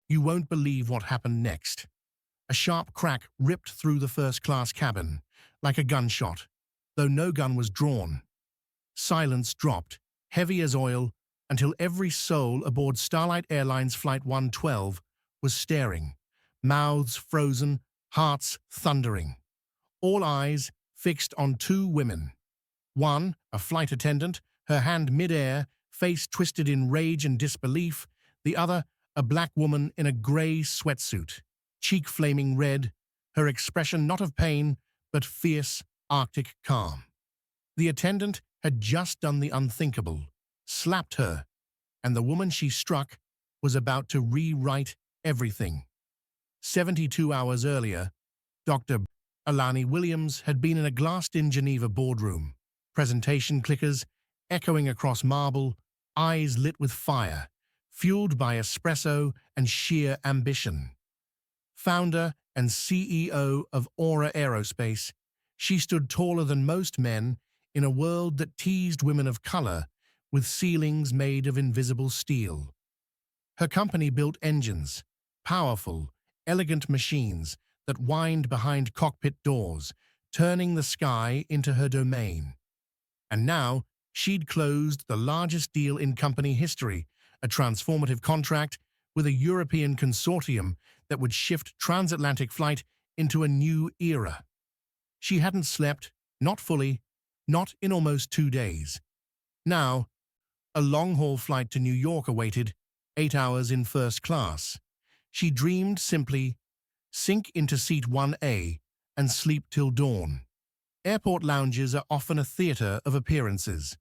You won't believe what happened next. A sharp crack ripped through the first-class cabin, like a gunshot, though no gun was drawn. Silence dropped, heavy as oil, until every soul aboard Starlight Airlines Flight 112 was staring, mouths frozen, hearts thundering. All eyes fixed on two women. One, a flight attendant, her hand mid-air, face twisted in rage and disbelief. The other, a black woman in a grey sweatsuit, cheek flaming red, her expression not of pain, but fierce, Arctic calm. The attendant had just done the unthinkable, slapped her, and the woman she struck was about to rewrite everything. 72 hours earlier, Dr. Alani Williams had been in a glassed-in Geneva boardroom, presentation clickers echoing across marble, eyes lit with fire, fueled by espresso and sheer ambition. Founder and CEO of Aura Aerospace, she stood taller than most men in a world that teased women of color with ceilings made of invisible steel. Her company built engines, powerful, elegant machines that whined behind cockpit doors, turning the sky into her domain. And now, she'd closed the largest deal in company history, a transformative contract with a European consortium that would shift transatlantic flight into a new era. She hadn't slept, not fully, not in almost 2 days. Now, a long-haul flight to New York awaited, 8 hours in first class. She dreamed simply, sink into seat 1A and sleep till dawn. Airport lounges are often a theater of appearances.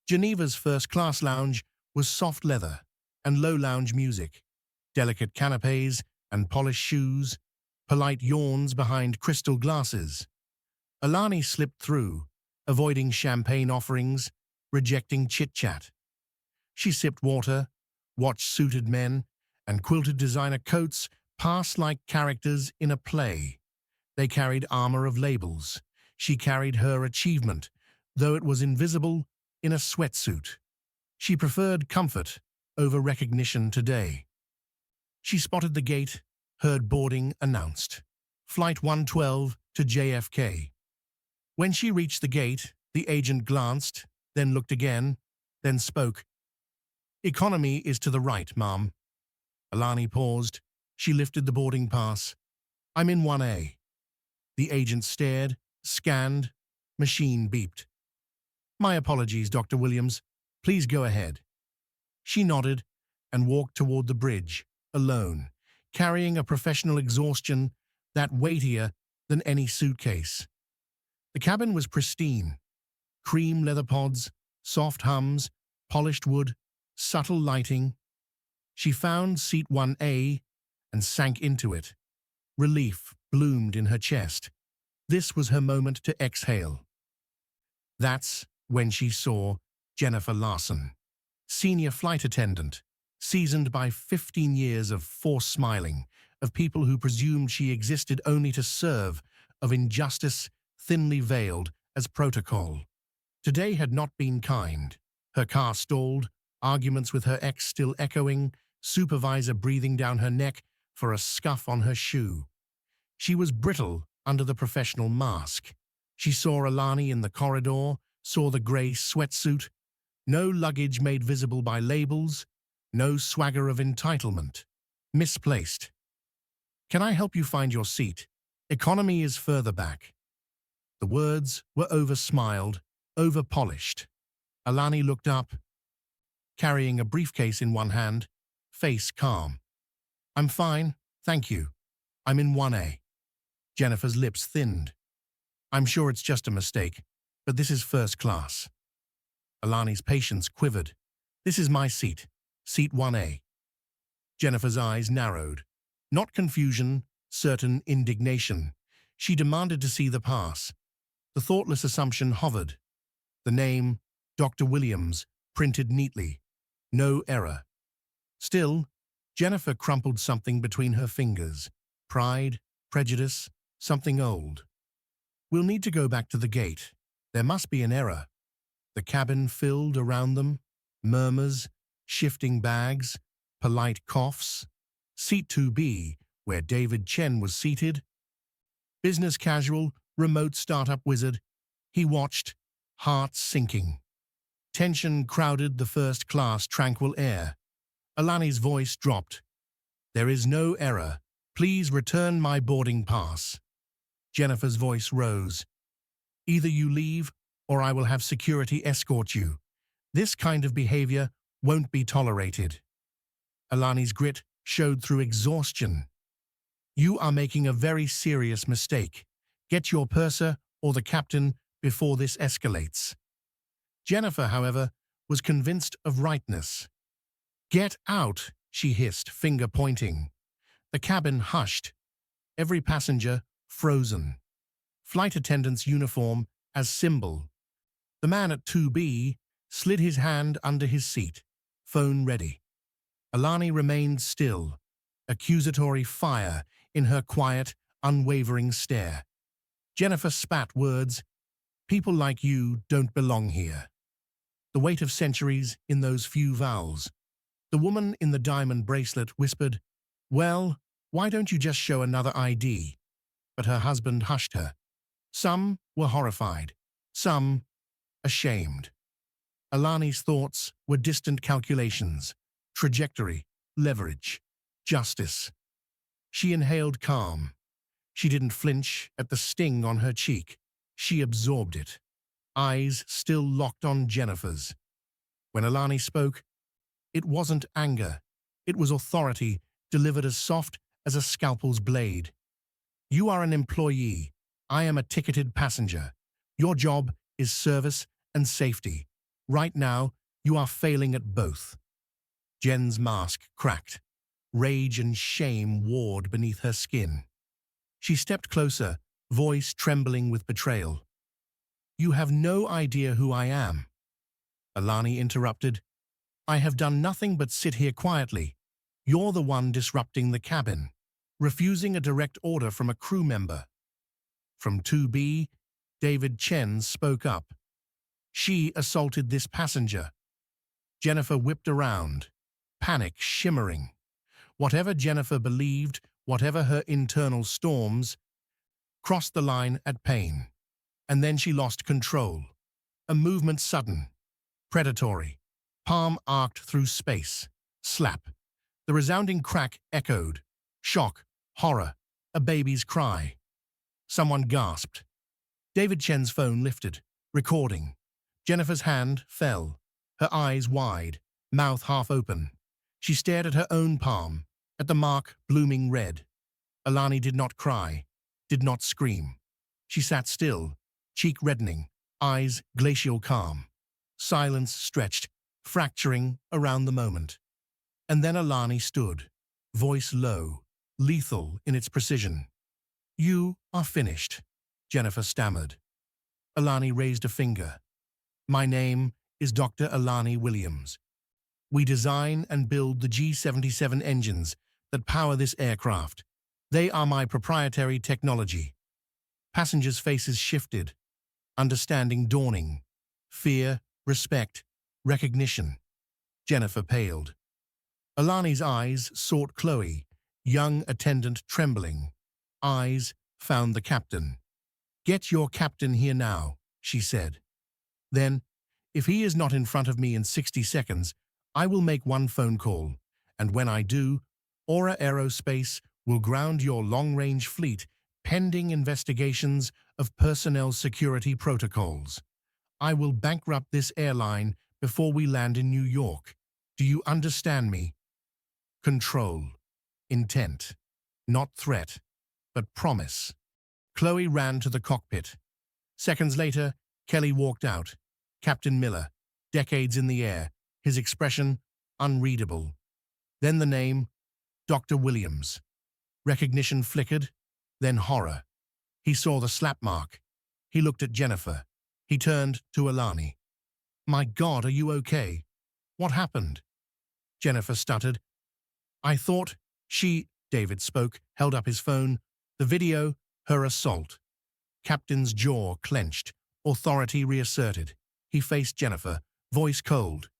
Geneva's first-class lounge was soft leather and low-lounge music, delicate canapés and polished shoes, polite yawns behind crystal glasses. Alani slipped through, avoiding champagne offerings, rejecting chit-chat. She sipped water, watched suited men, and quilted designer coats pass like characters in a play. They carried armor of labels. She carried her achievement, though it was invisible, in a sweatsuit. She preferred comfort over recognition today. She spotted the gate, heard boarding announced. Flight 112 to JFK. When she reached the gate, the agent glanced, then looked again, then spoke. "Economy is to the right, ma'am." Alani paused. She lifted the boarding pass. "I'm in 1A." The agent stared, scanned, machine beeped. "My apologies, Dr. Williams. Please go ahead." She nodded and walked toward the bridge, alone, carrying a professional exhaustion that weightier than any suitcase. The cabin was pristine. Cream leather pods, soft hums, polished wood, subtle lighting. She found seat 1A and sank into it. Relief bloomed in her chest. This was her moment to exhale. That's when she saw Jennifer Larson, senior flight attendant, seasoned by 15 years of forced smiling, of people who presumed she existed only to serve, of injustice thinly veiled as protocol. Today had not been kind. Her car stalled, arguments with her ex still echoing, supervisor breathing down her neck for a scuff on her shoe. She was brittle under the professional mask. She saw Alani in the corridor, saw the grey sweatsuit, no luggage made visible by labels, no swagger of entitlement. Misplaced. "Can I help you find your seat? Economy is further back." The words were over-smiled, over-polished. Alani looked up, carrying a briefcase in one hand, face calm. "I'm fine, thank you. I'm in 1A." Jennifer's lips thinned. "I'm sure it's just a mistake, but this is first class." Alani's patience quivered. "This is my seat, seat 1A." Jennifer's eyes narrowed. Not confusion, certain indignation. She demanded to see the pass. The thoughtless assumption hovered. The name, Dr. Williams, printed neatly. No error. Still, Jennifer crumpled something between her fingers. Pride, prejudice, something old. "We'll need to go back to the gate. There must be an error." The cabin filled around them, murmurs, shifting bags, polite coughs. Seat 2B, where David Chen was seated. Business casual, remote startup wizard. He watched, heart sinking. Tension crowded the first-class tranquil air. Alani's voice dropped. "There is no error. Please return my boarding pass." Jennifer's voice rose. "Either you leave, or I will have security escort you. This kind of behavior won't be tolerated." Alani's grit showed through exhaustion. "You are making a very serious mistake. Get your purser or the captain before this escalates." Jennifer, however, was convinced of rightness. "Get out," she hissed, finger pointing. The cabin hushed. Every passenger frozen. Flight attendant's uniform as symbol. The man at 2B slid his hand under his seat, phone ready. Alani remained still, accusatory fire in her quiet, unwavering stare. Jennifer spat words. "People like you don't belong here." The weight of centuries in those few vowels. The woman in the diamond bracelet whispered, "Well, why don't you just show another ID?" But her husband hushed her. Some were horrified, some ashamed. Alani's thoughts were distant calculations, trajectory, leverage, justice. She inhaled calm. She didn't flinch at the sting on her cheek. She absorbed it, eyes still locked on Jennifer's. When Alani spoke, it wasn't anger. It was authority delivered as soft as a scalpel's blade. "You are an employee. I am a ticketed passenger. Your job is service and safety. Right now, you are failing at both." Jen's mask cracked. Rage and shame warred beneath her skin. She stepped closer, voice trembling with betrayal. "You have no idea who I am." Alani interrupted. "I have done nothing but sit here quietly. You're the one disrupting the cabin, refusing a direct order from a crew member." From 2B, David Chen spoke up. "She assaulted this passenger." Jennifer whipped around, panic shimmering. Whatever Jennifer believed, whatever her internal storms, crossed the line at pain. And then she lost control. A movement sudden, predatory, palm arced through space. Slap. The resounding crack echoed. Shock, horror, a baby's cry. Someone gasped. David Chen's phone lifted, recording. Jennifer's hand fell, her eyes wide, mouth half open. She stared at her own palm, at the mark blooming red. Alani did not cry, did not scream. She sat still, cheek reddening, eyes glacial calm. Silence stretched, fracturing around the moment. And then Alani stood, voice low, lethal in its precision. "You are finished," Jennifer stammered. Alani raised a finger. "My name is Dr. Alani Williams. We design and build the G-77 engines that power this aircraft. They are my proprietary technology." Passengers' faces shifted, understanding dawning. Fear, respect, recognition. Jennifer paled. Alani's eyes sought Chloe, young attendant trembling. Eyes found the captain. "Get your captain here now," she said. "Then, if he is not in front of me in 60 seconds, I will make one phone call, and when I do, Aura Aerospace will ground your long-range fleet pending investigations of personnel security protocols. I will bankrupt this airline before we land in New York. Do you understand me?" Control. Intent. Not threat, but promise. Chloe ran to the cockpit. Seconds later, Kelly walked out. Captain Miller, decades in the air, his expression unreadable. Then the name, Dr. Williams. Recognition flickered, then horror. He saw the slap mark. He looked at Jennifer. He turned to Alani. "My God, are you okay? What happened?" Jennifer stuttered. "I thought she..." David spoke, held up his phone. The video, her assault. Captain's jaw clenched, authority reasserted. He faced Jennifer, voice cold.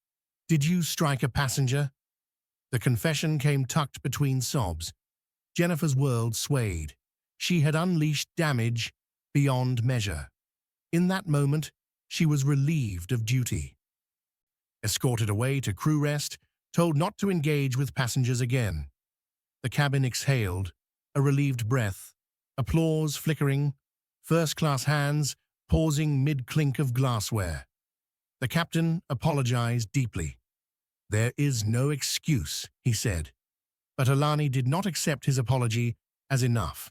"Did you strike a passenger?" The confession came tucked between sobs. Jennifer's world swayed. She had unleashed damage beyond measure. In that moment, she was relieved of duty. Escorted away to crew rest, told not to engage with passengers again. The cabin exhaled, a relieved breath, applause flickering, first-class hands pausing mid-clink of glassware. The captain apologized deeply. "There is no excuse," he said. But Alani did not accept his apology as enough.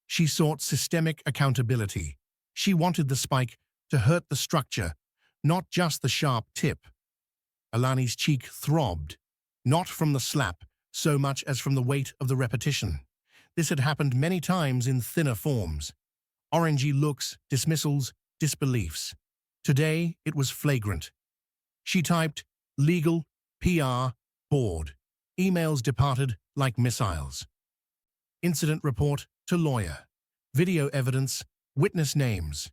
She sought systemic accountability. She wanted the spike to hurt the structure, not just the sharp tip. Alani's cheek throbbed, not from the slap so much as from the weight of the repetition. This had happened many times in thinner forms. Orangey looks, dismissals, disbeliefs. Today, it was flagrant. She typed, "Legal, PR, board." Emails departed like missiles. Incident report to lawyer. Video evidence, witness names.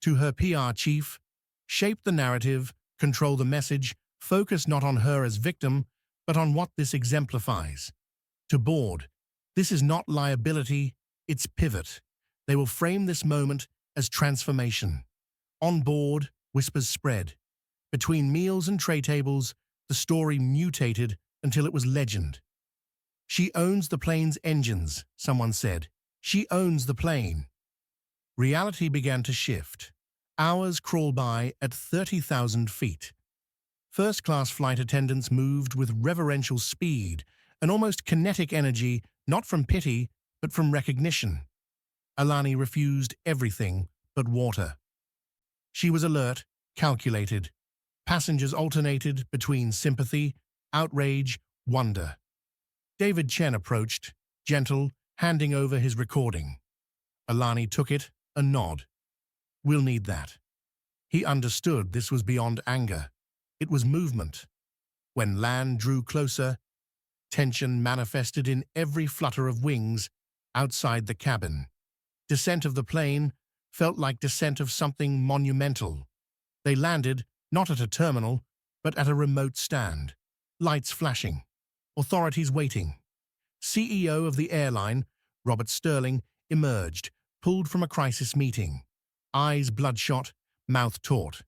To her PR chief, shape the narrative, control the message, focus not on her as victim, but on what this exemplifies. To board, this is not liability, it's pivot. They will frame this moment as transformation. On board, whispers spread. Between meals and tray tables, the story mutated until it was legend. "She owns the plane's engines," someone said. "She owns the plane." Reality began to shift. Hours crawl by at 30,000 feet. First-class flight attendants moved with reverential speed, an almost kinetic energy, not from pity, but from recognition. Alani refused everything but water. She was alert, calculated. Passengers alternated between sympathy, outrage, wonder. David Chen approached, gentle, handing over his recording. Alani took it, a nod. "We'll need that." He understood this was beyond anger. It was movement. When land drew closer, tension manifested in every flutter of wings outside the cabin. Descent of the plane felt like descent of something monumental. They landed, not at a terminal, but at a remote stand. Lights flashing. Authorities waiting. CEO of the airline, Robert Sterling, emerged, pulled from a crisis meeting. Eyes bloodshot, mouth taut.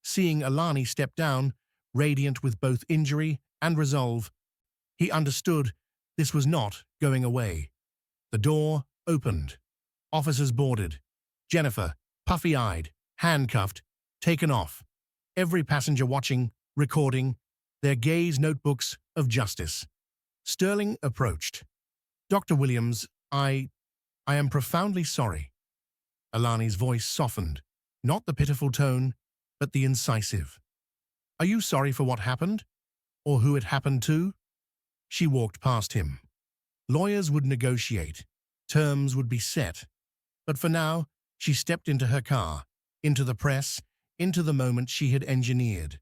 Seeing Alani step down, radiant with both injury and resolve, he understood this was not going away. The door opened. Officers boarded. Jennifer, puffy-eyed, handcuffed, taken off. Every passenger watching, recording, their gaze notebooks of justice. Sterling approached. "Dr. Williams, I am profoundly sorry." Alani's voice softened, not the pitiful tone, but the incisive. "Are you sorry for what happened? Or who it happened to?" She walked past him. Lawyers would negotiate. Terms would be set. But for now, she stepped into her car, into the press, into the moment she had engineered.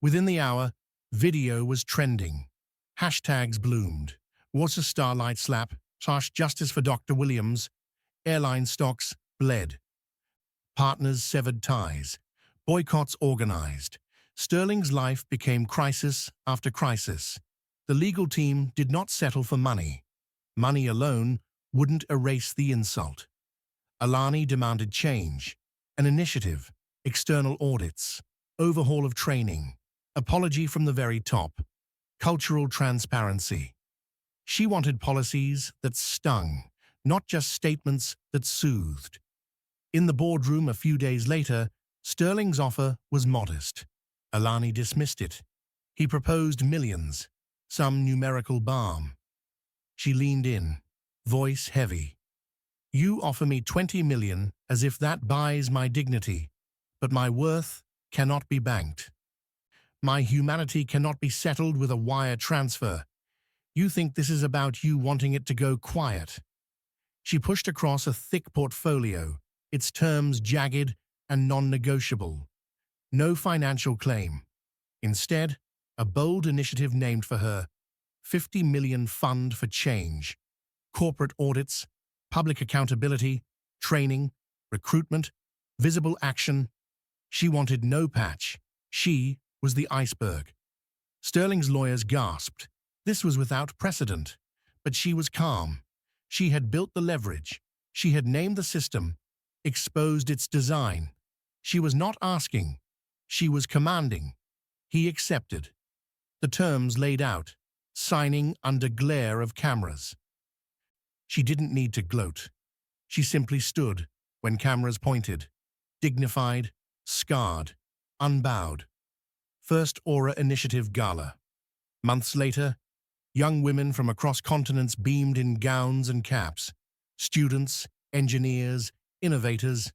Within the hour, video was trending. Hashtags bloomed. Water starlight slap, harsh justice for Dr. Williams. Airline stocks bled. Partners severed ties. Boycotts organized. Sterling's life became crisis after crisis. The legal team did not settle for money. Money alone wouldn't erase the insult. Alani demanded change, an initiative, external audits, overhaul of training, apology from the very top, cultural transparency. She wanted policies that stung, not just statements that soothed. In the boardroom a few days later, Sterling's offer was modest. Alani dismissed it. He proposed millions, some numerical balm. She leaned in, voice heavy. "You offer me 20 million as if that buys my dignity, but my worth cannot be banked. My humanity cannot be settled with a wire transfer. You think this is about you wanting it to go quiet." She pushed across a thick portfolio, its terms jagged and non-negotiable. No financial claim. Instead, a bold initiative named for her, 50 million fund for change. Corporate audits, public accountability, training, recruitment, visible action. She wanted no patch. She was the iceberg. Sterling's lawyers gasped. This was without precedent, but she was calm. She had built the leverage. She had named the system, exposed its design. She was not asking. She was commanding. He accepted. The terms laid out, signing under glare of cameras. She didn't need to gloat. She simply stood when cameras pointed, dignified, scarred, unbowed. First Aura Initiative Gala. Months later, young women from across continents beamed in gowns and caps. Students, engineers, innovators.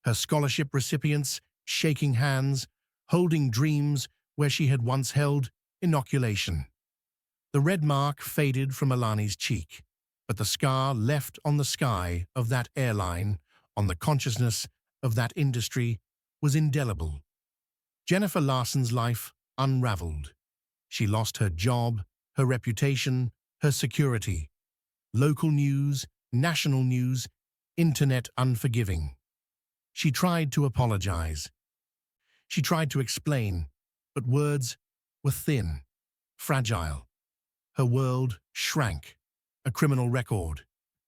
Her scholarship recipients shaking hands, holding dreams where she had once held inoculation. The red mark faded from Alani's cheek, but the scar left on the sky of that airline, on the consciousness of that industry, was indelible. Jennifer Larson's life unraveled. She lost her job, her reputation, her security. Local news, national news, internet unforgiving. She tried to apologize. She tried to explain, but words were thin, fragile. Her world shrank. A criminal record.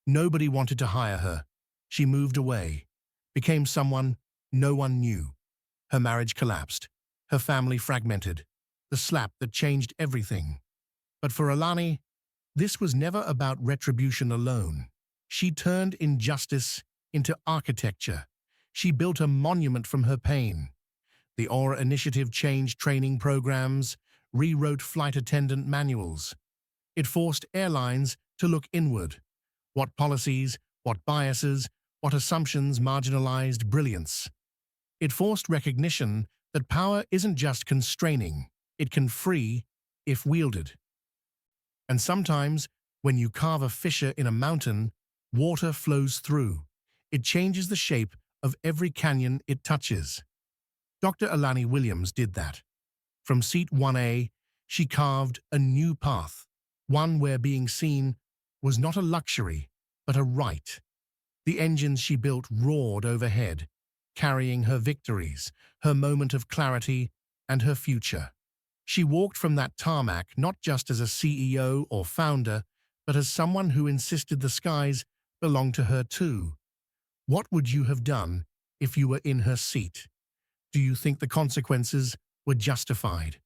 Nobody wanted to hire her. She moved away, became someone no one knew. Her marriage collapsed. Her family fragmented. The slap that changed everything. But for Alani, this was never about retribution alone. She turned injustice into architecture. She built a monument from her pain. The Aura Initiative changed training programs, rewrote flight attendant manuals. It forced airlines to look inward. What policies, what biases, what assumptions marginalized brilliance. It forced recognition that power isn't just constraining, it can free if wielded. And sometimes, when you carve a fissure in a mountain, water flows through. It changes the shape of every canyon it touches. Dr. Alani Williams did that. From Seat 1A, she carved a new path, one where being seen was not a luxury, but a right. The engines she built roared overhead, carrying her victories, her moment of clarity, and her future. She walked from that tarmac not just as a CEO or founder, but as someone who insisted the skies belonged to her too. What would you have done if you were in her seat? Do you think the consequences were justified?